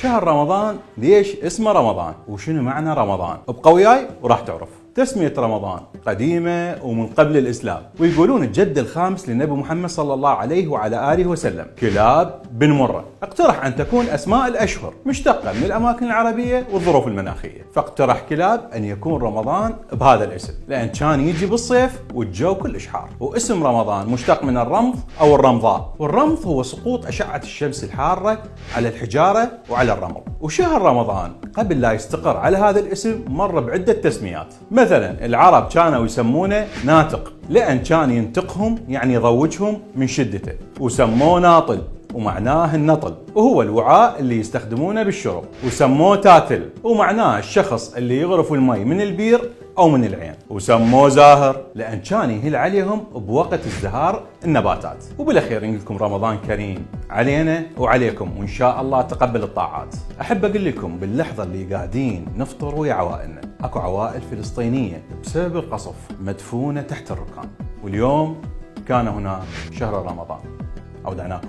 شهر رمضان ليش اسمه رمضان؟ وشنو معنى رمضان؟ ابقى وياي وراح تعرف. تسمية رمضان قديمة ومن قبل الإسلام، ويقولون الجد الخامس للنبي محمد صلى الله عليه وعلى آله وسلم كلاب بن مرة. اقترح أن تكون أسماء الأشهر مشتقة من الأماكن العربية والظروف المناخية، فاقترح كلاب أن يكون رمضان بهذا الاسم، لأن كان يجي بالصيف والجو كلش حار. واسم رمضان مشتق من الرمض أو الرمضاء، والرمض هو سقوط أشعة الشمس الحارة على الحجارة وعلى الرمل. وشهر رمضان قبل لا يستقر على هذا الاسم مر بعدة تسميات. مثلا العرب كانوا يسمونه ناتق، لأن كان ينتقهم يعني يضوجهم من شدته، وسموه ناطل ومعناه النطل، وهو الوعاء اللي يستخدمونه بالشرب. وسموه تاتل ومعناه الشخص اللي يغرف المي من البير أو من العين. وسموه زاهر لأن كان يهل عليهم بوقت ازدهار النباتات. وبالأخير نقول لكم رمضان كريم علينا وعليكم، وإن شاء الله تقبل الطاعات. أحب أقول لكم باللحظة اللي قاعدين نفطر ويا عوائلنا، أكو عوائل فلسطينية بسبب القصف مدفونة تحت الركام، واليوم كان هنا شهر رمضان. أودعناكم.